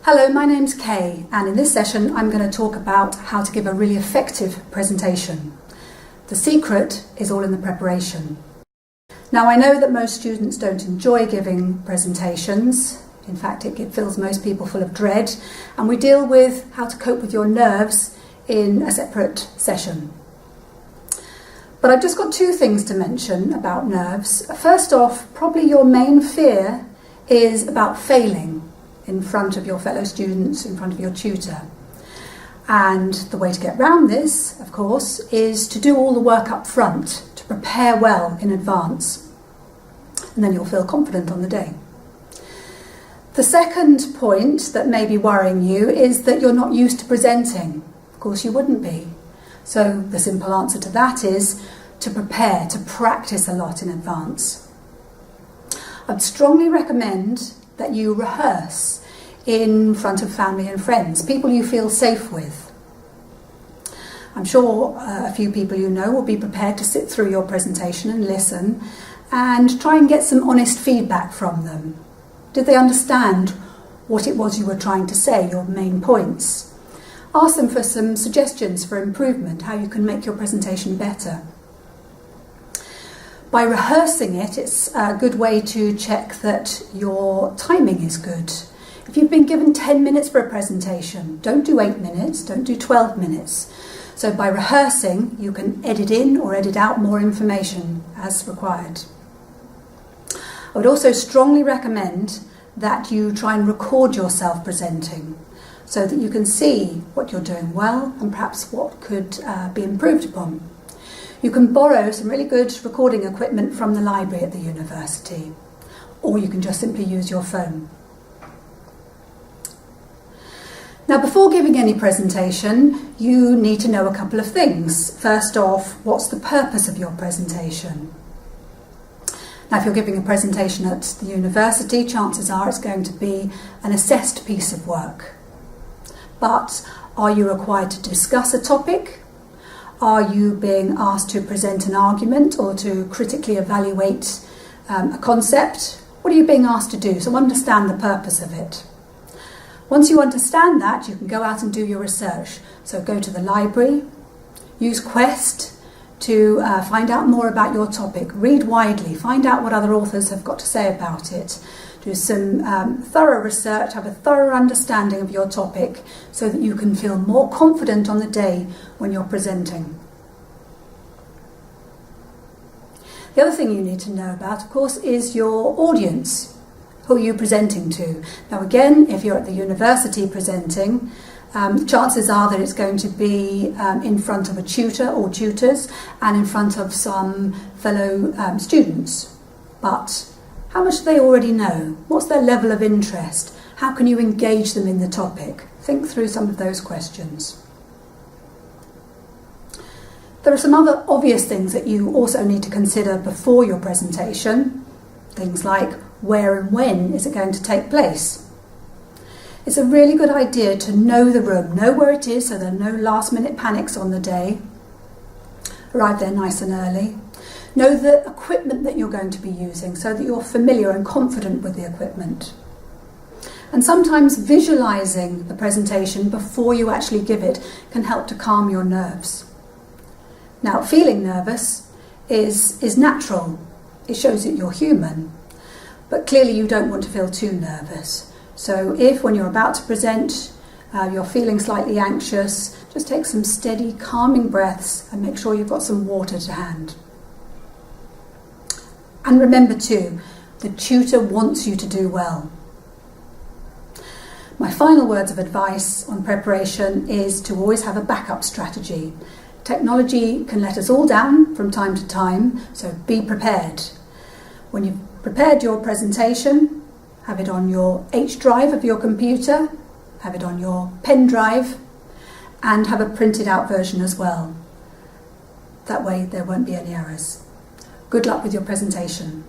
Hello, my name's Kay, and in this session I'm going to talk about how to give a really effective presentation. The secret is all in the preparation. Now, I know that most students don't enjoy giving presentations. In fact, it fills most people full of dread, and we deal with how to cope with your nerves in a separate session. But I've just got two things to mention about nerves. First off, probably your main fear is about failing in front of your fellow students, in front of your tutor. And the way to get round this, of course, is to do all the work up front, to prepare well in advance. And then you'll feel confident on the day. The second point that may be worrying you is that you're not used to presenting. Of course you wouldn't be. So the simple answer to that is to prepare, to practice a lot in advance. I'd strongly recommend that you rehearse in front of family and friends, people you feel safe with. I'm sure a few people you know will be prepared to sit through your presentation and listen and try and get some honest feedback from them. Did they understand what it was you were trying to say, your main points? Ask them for some suggestions for improvement, how you can make your presentation better. By rehearsing it, it's a good way to check that your timing is good. If you've been given 10 minutes for a presentation, don't do 8 minutes, don't do 12 minutes. So by rehearsing, you can edit in or edit out more information as required. I would also strongly recommend that you try and record yourself presenting so that you can see what you're doing well and perhaps what could be improved upon. You can borrow some really good recording equipment from the library at the university, or you can just simply use your phone. Now, before giving any presentation, you need to know a couple of things. First off, what's the purpose of your presentation? Now, if you're giving a presentation at the university, chances are it's going to be an assessed piece of work. But are you required to discuss a topic? Are you being asked to present an argument or to critically evaluate a concept? What are you being asked to do? So understand the purpose of it. Once you understand that, you can go out and do your research. So go to the library, use Quest to find out more about your topic. Read widely, find out what other authors have got to say about it. Do some thorough research, have a thorough understanding of your topic so that you can feel more confident on the day when you're presenting. The other thing you need to know about, of course, is your audience. Who are you presenting to? Now again, if you're at the university presenting, chances are that it's going to be in front of a tutor or tutors and in front of some fellow students. But how much do they already know? What's their level of interest? How can you engage them in the topic? Think through some of those questions. There are some other obvious things that you also need to consider before your presentation. Things like where and when is it going to take place? It's a really good idea to know the room, know where it is so there are no last minute panics on the day. Arrive there nice and early. Know the equipment that you're going to be using so that you're familiar and confident with the equipment. And sometimes visualising the presentation before you actually give it can help to calm your nerves. Now, feeling nervous is natural. It shows that you're human. But clearly you don't want to feel too nervous. So if when you're about to present, you're feeling slightly anxious, just take some steady, calming breaths and make sure you've got some water to hand. And remember too, the tutor wants you to do well. My final words of advice on preparation is to always have a backup strategy. Technology can let us all down from time to time, so be prepared. When you've prepared your presentation, have it on your H drive of your computer, have it on your pen drive, and have a printed out version as well. That way there won't be any errors. Good luck with your presentation.